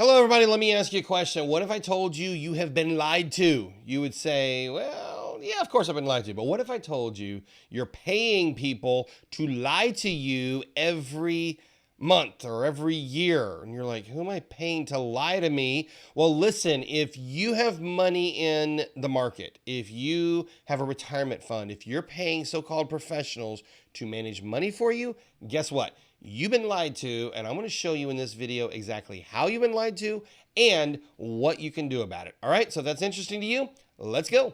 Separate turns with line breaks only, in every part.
Hello, everybody. Let me ask you a question. What if I told you you have been lied to? You would say, well, yeah, of course I've been lied to. But what if I told you you're paying people to lie to you every month or every year? And you're like, who am I paying to lie to me? Well, listen, if you have money in the market, if you have a retirement fund, if you're paying so-called professionals to manage money for you, guess what? You've been lied to, and I'm going to show you in this video exactly how you've been lied to and what you can do about it. All right, so if that's interesting to you, let's go.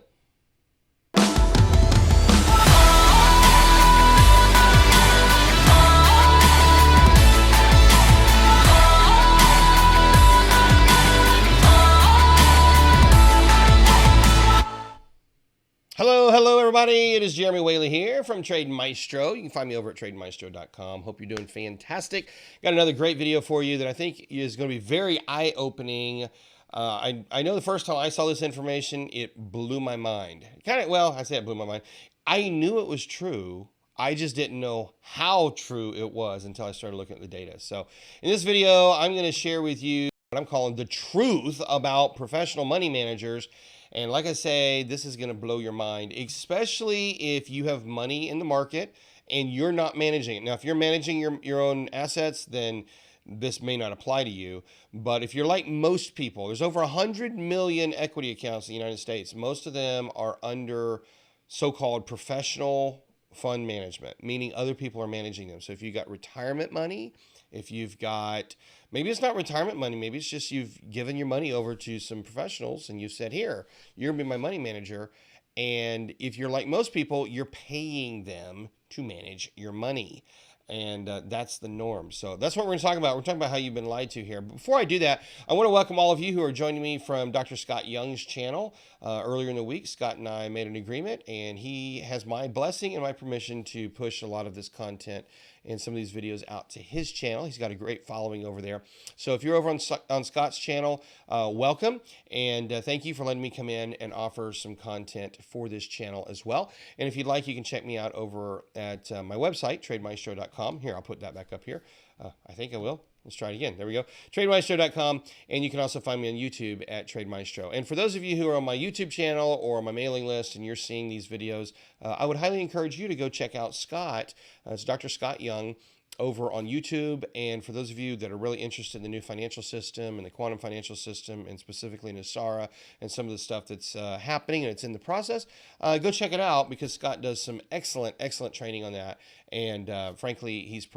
Hello, everybody. It is Jeremy Whaley here from Trade Maestro. You can find me over at trademaestro.com. Hope you're doing fantastic. Got another great video for you that I think is going to be very eye-opening. I know the first time I saw this information, it blew my mind. I say it blew my mind. I knew it was true. I just didn't know how true it was until I started looking at the data. So in this video, I'm going to share with you what I'm calling the truth about professional money managers. And like I say, this is going to blow your mind, especially if you have money in the market and you're not managing it. Now, if you're managing your own assets, then this may not apply to you. But if you're like most people, there's over 100 million equity accounts in the United States. Most of them are under so-called professional fund management, meaning other people are managing them. So if you've got retirement money, if you've got, maybe it's not retirement money, maybe it's just you've given your money over to some professionals and you said, here, you're gonna be my money manager. And if you're like most people, you're paying them to manage your money. And that's the norm. So that's what we're going to talk about. We're talking about how you've been lied to here. But before I do that, I want to welcome all of you who are joining me from Dr. Scott Young's channel. Earlier in the week, Scott and I made an agreement, and he has my blessing and my permission to push a lot of this content and some of these videos out to his channel. He's got a great following over there. So if you're over on Scott's channel, welcome. And thank you for letting me come in and offer some content for this channel as well. And if you'd like, you can check me out over at my website, trademaestro.com. Here, I'll put that back up here. I think I will. Let's try it again. There we go. Trademaestro.com. And you can also find me on YouTube at Trade Maestro. And for those of you who are on my YouTube channel or on my mailing list and you're seeing these videos, I would highly encourage you to go check out Scott. It's Dr. Scott Young over on YouTube. And for those of you that are really interested in the new financial system and the quantum financial system, and specifically NESARA and some of the stuff that's happening and it's in the process, go check it out because Scott does some excellent training on that. And frankly, he's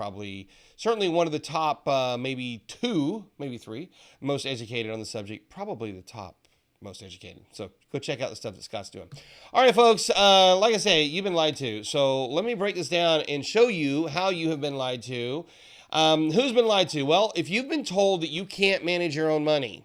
certainly one of the top, maybe two, maybe three, most educated on the subject, probably the top most educated. So go check out the stuff that Scott's doing. All right, folks, like I say, you've been lied to. So let me break this down and show you how you have been lied to. Who's been lied to? Well, if you've been told that you can't manage your own money,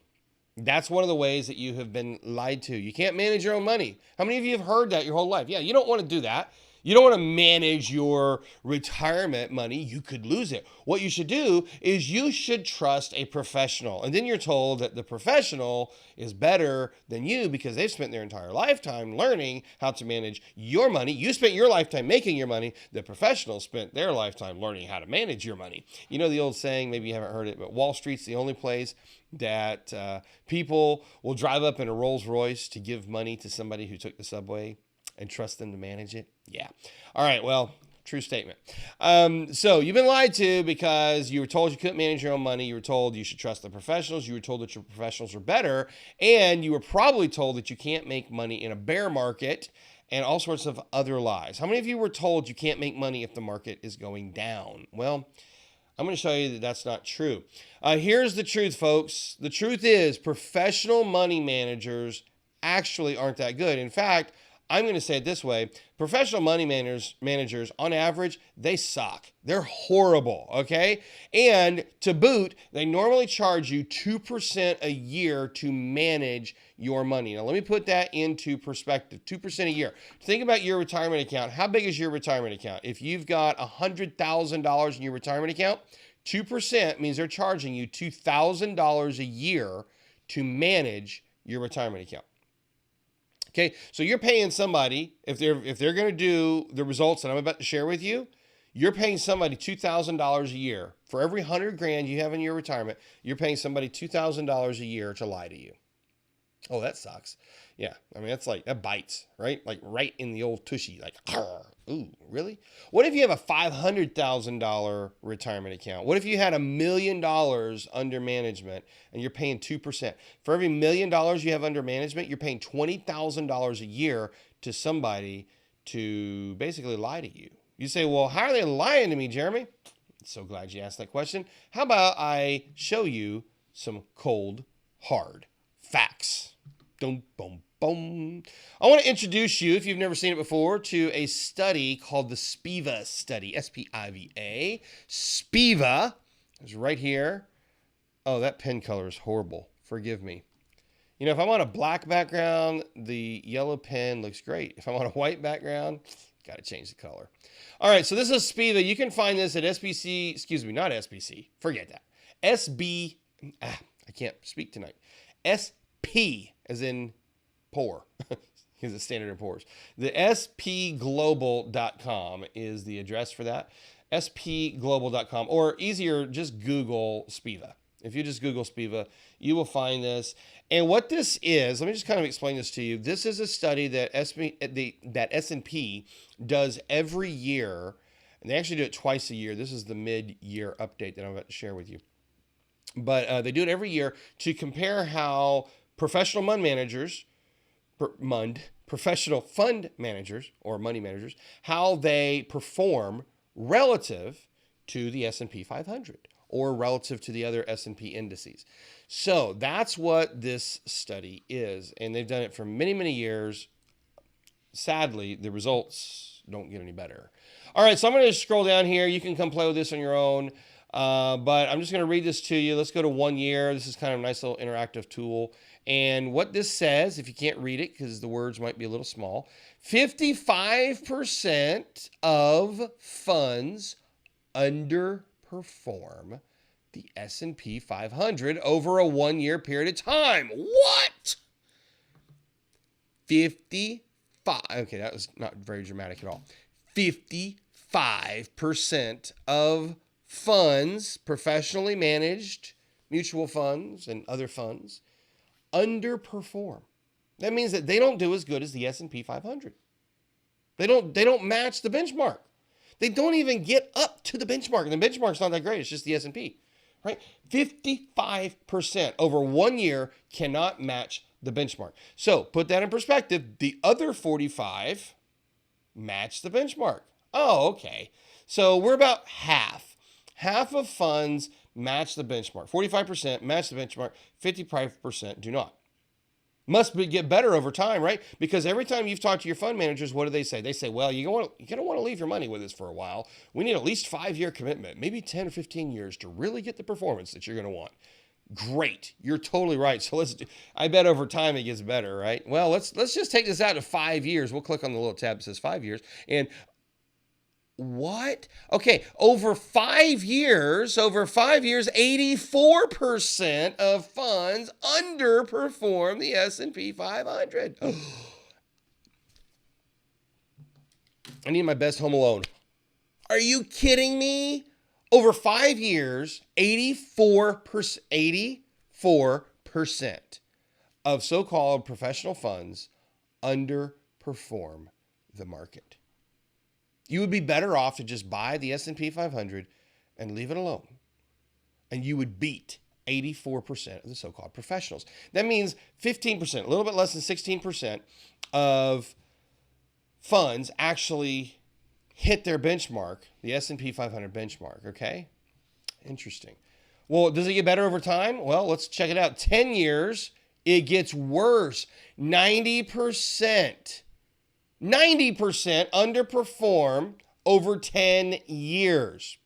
that's one of the ways that you have been lied to. You can't manage your own money. How many of you have heard that your whole life? Yeah, you don't want to do that. You don't want to manage your retirement money. You could lose it. What you should do is you should trust a professional. And then you're told that the professional is better than you because they've spent their entire lifetime learning how to manage your money. You spent your lifetime making your money. The professional spent their lifetime learning how to manage your money. You know the old saying, maybe you haven't heard it, but Wall Street's the only place that people will drive up in a Rolls Royce to give money to somebody who took the subway and trust them to manage it? Yeah. All right. Well, true statement. So you've been lied to because you were told you couldn't manage your own money. You were told you should trust the professionals. You were told that your professionals are better. And you were probably told that you can't make money in a bear market and all sorts of other lies. How many of you were told you can't make money if the market is going down? Well, I'm going to show you that that's not true. Here's the truth, folks. The truth is professional money managers actually aren't that good. In fact, I'm going to say it this way. Professional money managers, on average, they suck. They're horrible, okay? And to boot, they normally charge you 2% a year to manage your money. Now, let me put that into perspective. 2% a year. Think about your retirement account. How big is your retirement account? If you've got $100,000 in your retirement account, 2% means they're charging you $2,000 a year to manage your retirement account. Okay, so you're paying somebody, if they're going to do the results that I'm about to share with you, You're paying somebody $2,000 a year. For every 100 grand you have in your retirement, you're paying somebody $2,000 a year to lie to you. Oh, that sucks. Yeah, I mean, that's like, that bites, right? Like right in the old tushy, like, ooh, really? What if you have a $500,000 retirement account? What if you had $1 million under management and you're paying 2%? For every $1 million you have under management, you're paying $20,000 a year to somebody to basically lie to you. You say, well, how are they lying to me, Jeremy? So glad you asked that question. How about I show you some cold, hard facts? Boom, boom, boom. I want to introduce you, if you've never seen it before, to a study called the SPIVA study, S-P-I-V-A. SPIVA is right here. Oh, that pen color is horrible. Forgive me. You know, if I'm on a black background, the yellow pen looks great. If I'm on a white background, got to change the color. All right, so this is SPIVA. You can find this at SBC, excuse me, not SBC. Forget that. I can't speak tonight. SP, as in poor, because it's Standard & Poor's. The spglobal.com is the address for that. spglobal.com, or easier, just Google SPIVA. If you just Google SPIVA, you will find this. And what this is, let me just kind of explain this to you. This is a study that S&P does every year, and they actually do it twice a year. This is the mid-year update that I'm about to share with you. But they do it every year to compare how professional fund managers, professional fund managers or money managers, how they perform relative to the S&P 500 or relative to the other S&P indices. So that's what this study is. And they've done it for many, many years. Sadly, the results don't get any better. All right, so I'm going to scroll down here. You can come play with this on your own. But I'm just going to read this to you. Let's go to 1 year. This is kind of a nice little interactive tool. And what this says, if you can't read it because the words might be a little small, 55% of funds underperform the S&P 500 over a 1 year period of time. What? 55. Okay, that was not very dramatic at all. 55% of funds, professionally managed mutual funds and other funds, underperform. That means that they don't do as good as the S&P 500. They don't match the benchmark. They don't even get up to the benchmark. And the benchmark's not that great. It's just the S&P, right? 55% over 1 year cannot match the benchmark. So put that in perspective. The other 45 match the benchmark. Oh, okay. So we're about half. Half of funds match the benchmark. 45% match the benchmark. 55% do not. Must get better over time, right? Because every time you've talked to your fund managers, what do they say? They say, well, you're going to want to leave your money with us for a while. We need at least 5-year commitment, maybe 10 or 15 years to really get the performance that you're going to want. Great. You're totally right. So I bet over time it gets better, right? Well, let's just take this out to 5 years. We'll click on the little tab that says 5 years. And what? Okay, over 5 years, 84% of funds underperform the S&P 500. I need my best Home Alone. Are you kidding me? Over 5 years, 84% of so-called professional funds underperform the market. You would be better off to just buy the S&P 500 and leave it alone. And you would beat 84% of the so-called professionals. That means 15%, a little bit less than 16% of funds actually hit their benchmark, the S&P 500 benchmark, okay? Interesting. Well, does it get better over time? Well, let's check it out. 10 years, it gets worse. 90% underperform over 10 years.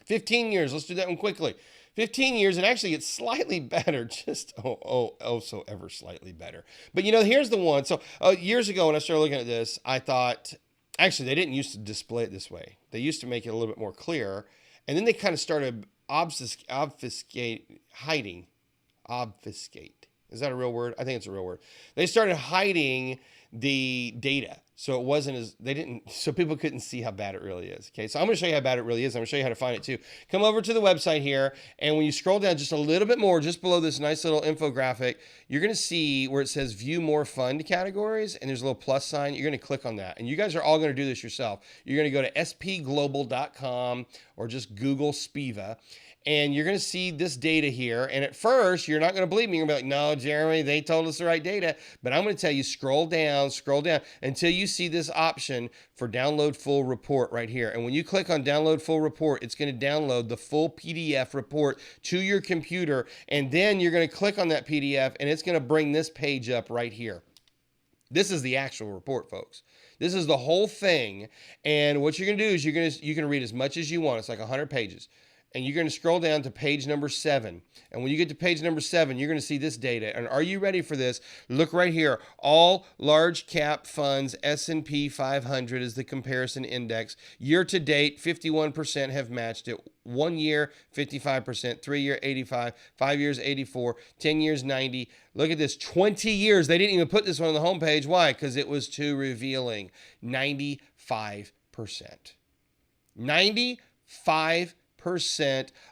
15 years, let's do that one quickly. 15 years, it actually gets slightly better, just so ever slightly better. But you know, here's the one. So years ago when I started looking at this, I thought, actually, they didn't used to display it this way. They used to make it a little bit more clear. And then they kind of started obfuscate. Is that a real word? I think it's a real word. They started hiding the data. So it wasn't as, so people couldn't see how bad it really is. Okay, so I'm going to show you how bad it really is. I'm going to show you how to find it too. Come over to the website here, and when you scroll down just a little bit more, just below this nice little infographic, you're going to see where it says view more fund categories, and there's a little plus sign. You're going to click on that, and you guys are all going to do this yourself. You're going to go to spglobal.com or just Google SPIVA, and you're going to see this data here. And at first, you're not going to believe me. You're going to be like, no, Jeremy, they told us the right data. But I'm going to tell you, scroll down until you see this option for download full report right here. And when you click on download full report, it's going to download the full PDF report to your computer. And then you're going to click on that PDF, and it's going to bring this page up right here. This is the actual report, folks. This is the whole thing. And what you're going to do is you can read as much as you want. It's like 100 pages. And you're going to scroll down to page number 7. And when you get to page number 7, you're going to see this data. And are you ready for this? Look right here. All large cap funds, S&P 500 is the comparison index. Year to date, 51% have matched it. 1 year, 55%. 3 year, 85. 5 years, 84. 10 years, 90. Look at this. 20 years. They didn't even put this one on the homepage. Why? Because it was too revealing. 95%. 95%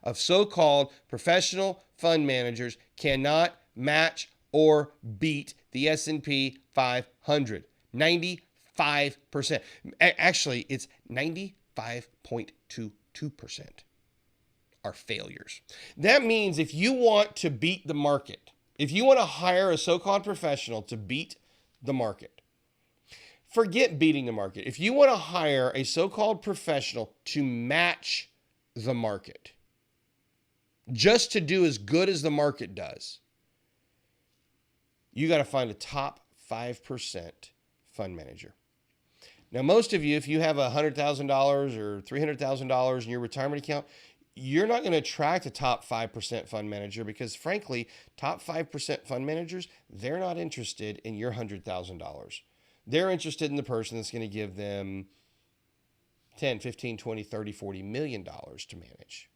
of so-called professional fund managers cannot match or beat the S&P 500. 95%. Actually, it's 95.22% are failures. That means if you want to beat the market, if you want to hire a so-called professional to beat the market, forget beating the market. If you want to hire a so-called professional to match the market, just to do as good as the market does, you got to find a top 5% fund manager. Now, most of you, if you have $100,000 or $300,000 in your retirement account, you're not going to attract a top 5% fund manager because, frankly, top 5% fund managers, they're not interested in your $100,000. They're interested in the person that's going to give them 10, 15, 20, 30, 40 million dollars to manage.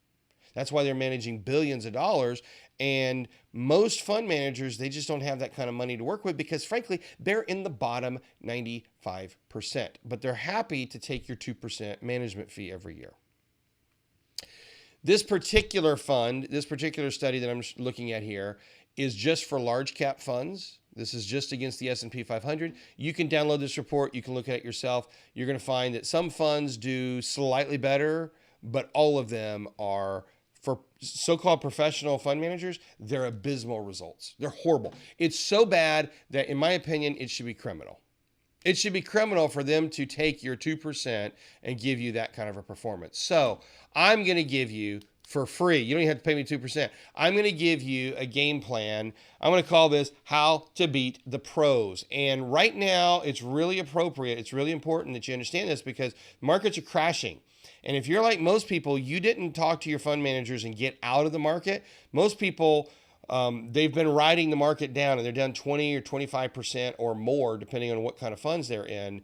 That's why they're managing billions of dollars. And most fund managers, they just don't have that kind of money to work with because, frankly, they're in the bottom 95%. But they're happy to take your 2% management fee every year. This particular fund, this particular study that I'm looking at here is just for large cap funds. This is just against the S&P 500. You can download this report. You can look at it yourself. You're going to find that some funds do slightly better, but all of them are, for so-called professional fund managers, they're abysmal results. They're horrible. It's so bad that, in my opinion, it should be criminal. It should be criminal for them to take your 2% and give you that kind of a performance. So I'm going to give you for free. You don't even have to pay me 2%. I'm going to give you a game plan. I'm going to call this How to Beat the Pros. And right now, it's really appropriate. It's really important that you understand this because markets are crashing. And if you're like most people, you didn't talk to your fund managers and get out of the market. Most people, they've been riding the market down and they're down 20 or 25% or more, depending on what kind of funds they're in.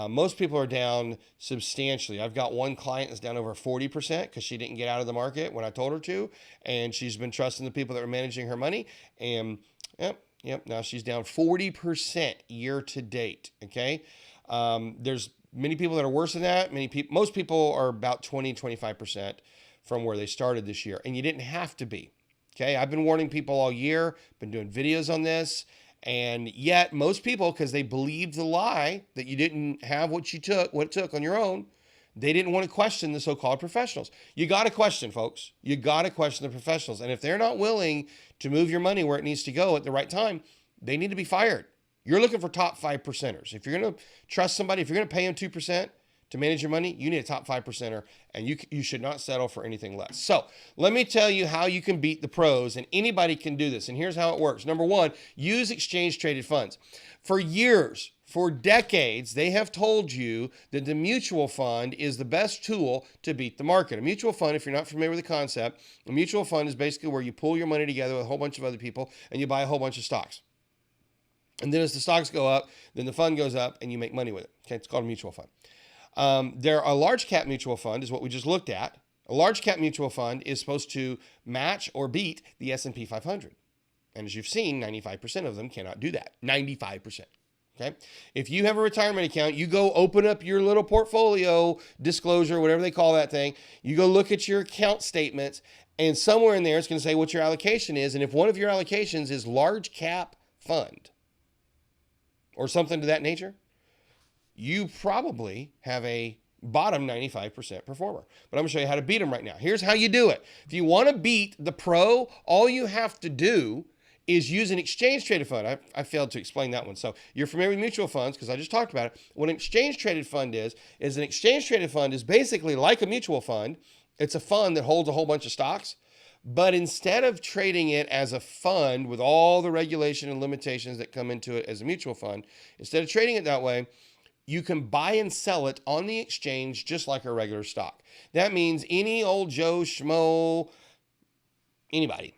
Most people are down substantially. I've got one client that's down over 40% because she didn't get out of the market when I told her to, and she's been trusting the people that were managing her money. And yep, now she's down 40% year to date. Okay, there's many people that are worse than that. Most people are about 20, 25% from where they started this year, and you didn't have to be. Okay, I've been warning people all year. Been doing videos on this. And yet most people, because they believed the lie that you didn't have what it took on your own, they didn't want to question the so-called professionals. You got to question, folks. You got to question the professionals. And if they're not willing to move your money where it needs to go at the right time, they need to be fired. You're looking for top 5%ers. If you're going to trust somebody, if you're going to pay them 2% to manage your money, you need a top 5%er, and you should not settle for anything less. So let me tell you how you can beat the pros, and anybody can do this. And here's how it works. Number one, use exchange-traded funds. For years, for decades, they have told you that the mutual fund is the best tool to beat the market. A mutual fund, if you're not familiar with the concept, a mutual fund is basically where you pool your money together with a whole bunch of other people, and you buy a whole bunch of stocks. And then as the stocks go up, then the fund goes up, and you make money with it. Okay, it's called a mutual fund. A large cap mutual fund is what we just looked at. A large cap mutual fund is supposed to match or beat the S&P 500. And as you've seen, 95% of them cannot do that. 95%. Okay. If you have a retirement account, you go open up your little portfolio disclosure, whatever they call that thing. You go look at your account statements, and somewhere in there it's going to say what your allocation is. And if one of your allocations is large cap fund or something to that nature, you probably have a bottom 95% performer. But I'm going to show you how to beat them right now. Here's how you do it. If you want to beat the pro, all you have to do is use an exchange traded fund. I failed to explain that one. So you're familiar with mutual funds because I just talked about it. What an exchange traded fund is an exchange traded fund is basically like a mutual fund. It's a fund that holds a whole bunch of stocks, but instead of trading it as a fund with all the regulation and limitations that come into it as a mutual fund, instead of trading it that way, you can buy and sell it on the exchange just like a regular stock. That means any old Joe Schmo, anybody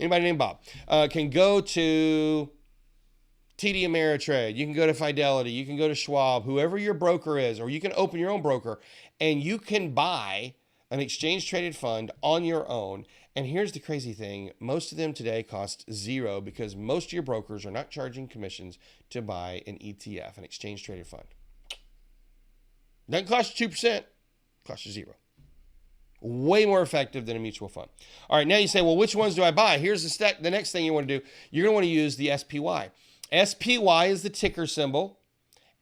named Bob, can go to TD Ameritrade. You can go to Fidelity. You can go to Schwab, whoever your broker is, or you can open your own broker, and you can buy an exchange traded fund on your own. And here's the crazy thing. Most of them today cost zero because most of your brokers are not charging commissions to buy an ETF, an exchange traded fund. Doesn't cost you 2%, costs you zero. Way more effective than a mutual fund. All right, now you say, well, which ones do I buy? Here's the next thing you want to do. You're going to want to use the SPY. SPY is the ticker symbol.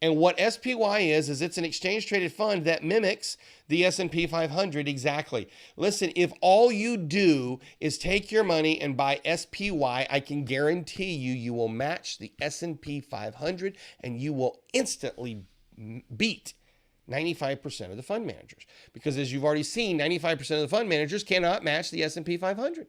And what SPY is it's an exchange traded fund that mimics the S&P 500 exactly. Listen, if all you do is take your money and buy SPY, I can guarantee you will match the S&P 500 and you will instantly beat 95% of the fund managers. Because as you've already seen, 95% of the fund managers cannot match the S&P 500.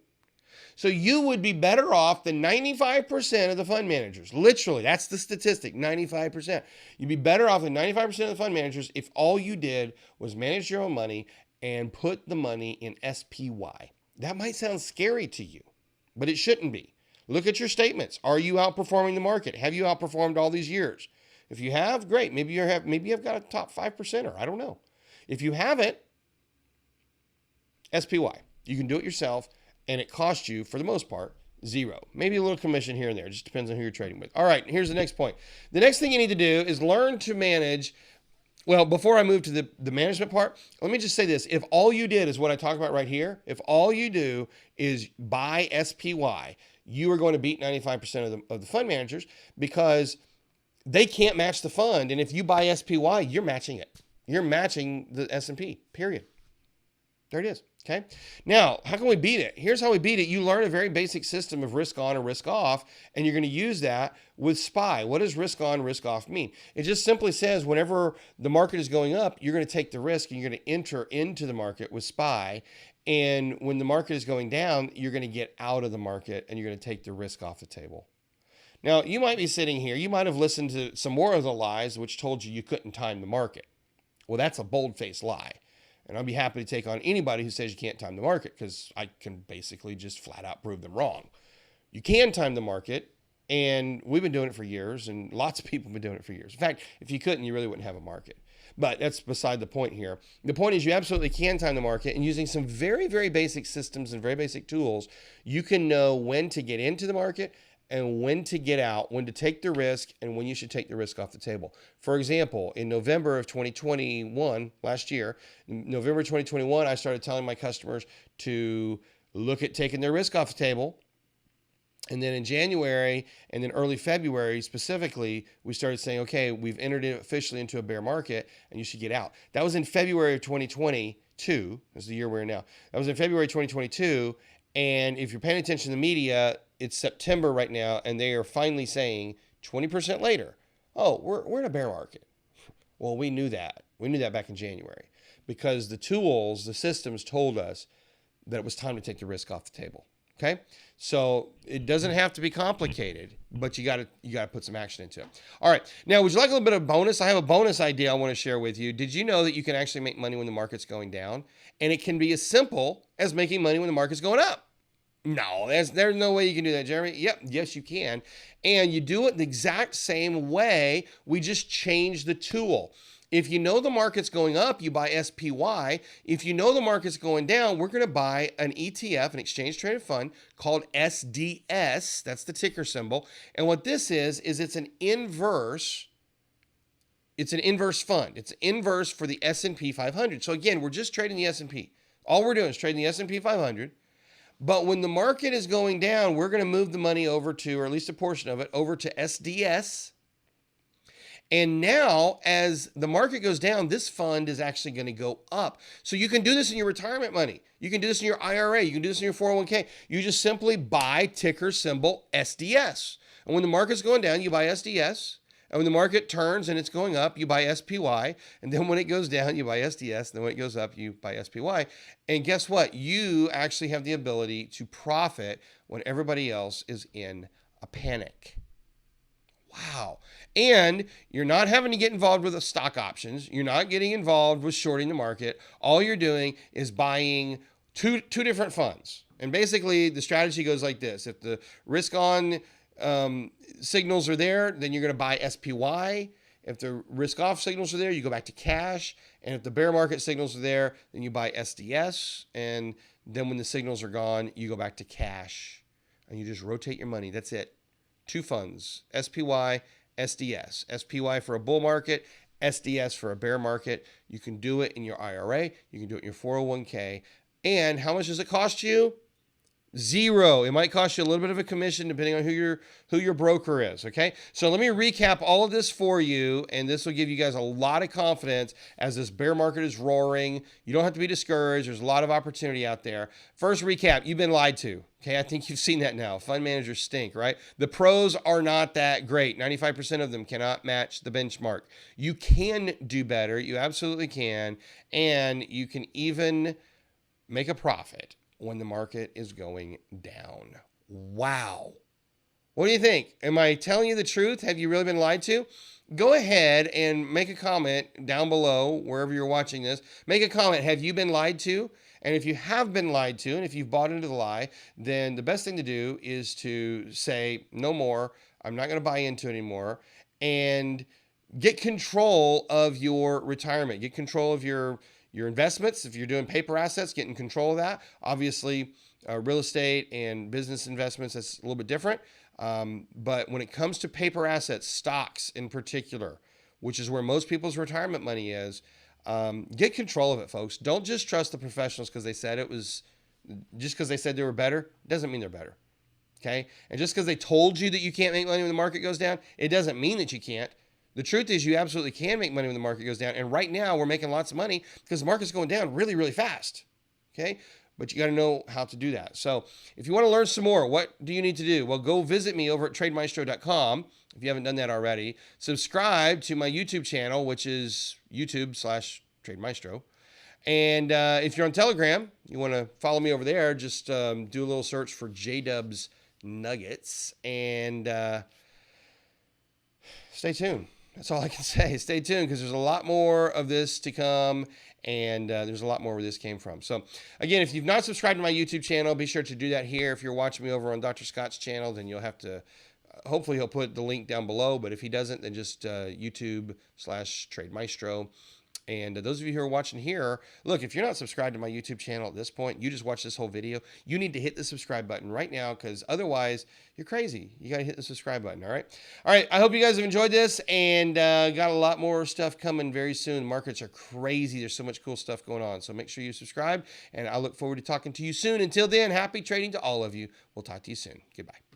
So you would be better off than 95% of the fund managers. Literally, that's the statistic, 95%. You'd be better off than 95% of the fund managers if all you did was manage your own money and put the money in SPY. That might sound scary to you, but it shouldn't be. Look at your statements. Are you outperforming the market? Have you outperformed all these years? If you have, great. Maybe you've got a top 5%er. I don't know. If you haven't, SPY. You can do it yourself, and it costs you, for the most part, zero. Maybe a little commission here and there. It just depends on who you're trading with. All right, here's the next point. The next thing you need to do is learn to manage. Well, before I move to the management part, let me just say this. If all you did is what I talk about right here, if all you do is buy SPY, you are going to beat 95% of the fund managers because they can't match the fund. And if you buy SPY, you're matching it. You're matching the S&P, period. There it is. Okay. Now, how can we beat it? Here's how we beat it. You learn a very basic system of risk on or risk off, and you're going to use that with SPY. What does risk on, risk off mean? It just simply says whenever the market is going up, you're going to take the risk and you're going to enter into the market with SPY. And when the market is going down, you're going to get out of the market and you're going to take the risk off the table. Now, you might be sitting here. You might have listened to some more of the lies which told you couldn't time the market. Well, that's a bold-faced lie. And I'll be happy to take on anybody who says you can't time the market because I can basically just flat out prove them wrong. You can time the market, and we've been doing it for years, and lots of people have been doing it for years. In fact, if you couldn't, you really wouldn't have a market. But that's beside the point here. The point is you absolutely can time the market, and using some very, very basic systems and very basic tools, you can know when to get into the market and when to get out, when to take the risk, and when you should take the risk off the table. For example, in November of 2021, last year, in November 2021, I started telling my customers to look at taking their risk off the table. And then in January and then early February specifically, we started saying, okay, we've entered officially into a bear market and you should get out. That was in February of 2022. That's the year we're in now. That was in February 2022. And if you're paying attention to the media, it's September right now, and they are finally saying 20% later, oh, we're in a bear market. Well, we knew that. We knew that back in January because the tools, the systems told us that it was time to take the risk off the table. Okay? So it doesn't have to be complicated, but you got to put some action into it. All right. Now, would you like a little bit of bonus? I have a bonus idea I want to share with you. Did you know that you can actually make money when the market's going down? And it can be as simple as making money when the market's going up. No, there's no way you can do that, Jeremy. Yep, yes, you can. And you do it the exact same way. We just change the tool. If you know the market's going up, you buy SPY. If you know the market's going down, we're going to buy an ETF, an exchange traded fund called SDS. That's the ticker symbol. And what this is it's an inverse. It's an inverse fund. It's inverse for the S&P 500. So again, we're just trading the S&P. All we're doing is trading the S&P 500. But when the market is going down, we're going to move the money over to, or at least a portion of it, over to SDS. And now, as the market goes down, this fund is actually going to go up. So you can do this in your retirement money. You can do this in your IRA. You can do this in your 401k. You just simply buy ticker symbol SDS. And when the market's going down, you buy SDS. And when the market turns and it's going up, you buy SPY. And then when it goes down, you buy SDS. And then when it goes up, you buy SPY. And guess what? You actually have the ability to profit when everybody else is in a panic. Wow. And you're not having to get involved with the stock options. You're not getting involved with shorting the market. All you're doing is buying two different funds. And basically, the strategy goes like this. If the risk on signals are there, then you're going to buy SPY. If the risk off signals are there, you go back to cash. And if the bear market signals are there, then you buy SDS. And then when the signals are gone, you go back to cash. And you just rotate your money. That's it. Two funds, SPY, SDS. SPY for a bull market, SDS for a bear market. You can do it in your IRA. You can do it in your 401k. And how much does it cost you? Zero. It might cost you a little bit of a commission depending on who your broker is, okay? So let me recap all of this for you, and this will give you guys a lot of confidence as this bear market is roaring. You don't have to be discouraged. There's a lot of opportunity out there. First recap, you've been lied to. Okay, I think you've seen that now. Fund managers stink, right? The pros are not that great. 95% of them cannot match the benchmark. You can do better. You absolutely can. And you can even make a profit when the market is going down. Wow. What do you think? Am I telling you the truth? Have you really been lied to? Go ahead and make a comment down below, wherever you're watching this. Make a comment. Have you been lied to? And if you have been lied to, and if you've bought into the lie, then the best thing to do is to say, no more. I'm not going to buy into it anymore. And get control of your retirement. Get control of your investments. If you're doing paper assets, get in control of that. Obviously, real estate and business investments, that's a little bit different. But when it comes to paper assets, stocks in particular, which is where most people's retirement money is, get control of it, folks. Don't just trust the professionals because they said it was, just because they said they were better, doesn't mean they're better. Okay? And just because they told you that you can't make money when the market goes down, it doesn't mean that you can't. The truth is you absolutely can make money when the market goes down. And right now we're making lots of money because the market's going down really, really fast. Okay? But you got to know how to do that. So if you want to learn some more, what do you need to do? Well, go visit me over at trademaestro.com if you haven't done that already. Subscribe to my YouTube channel, which is YouTube/TradeMaestro. And if you're on Telegram, you want to follow me over there, just do a little search for JDubs Nuggets. And stay tuned. That's all I can say. Stay tuned because there's a lot more of this to come, and there's a lot more where this came from. So, again, if you've not subscribed to my YouTube channel, be sure to do that here. If you're watching me over on Dr. Scott's channel, then you'll have to, hopefully he'll put the link down below, but if he doesn't, then just YouTube/TradeMaestro. And those of you who are watching here, look, if you're not subscribed to my YouTube channel at this point, you just watched this whole video, you need to hit the subscribe button right now because otherwise you're crazy. You got to hit the subscribe button, all right? All right, I hope you guys have enjoyed this and got a lot more stuff coming very soon. Markets are crazy. There's so much cool stuff going on. So make sure you subscribe, and I look forward to talking to you soon. Until then, happy trading to all of you. We'll talk to you soon. Goodbye.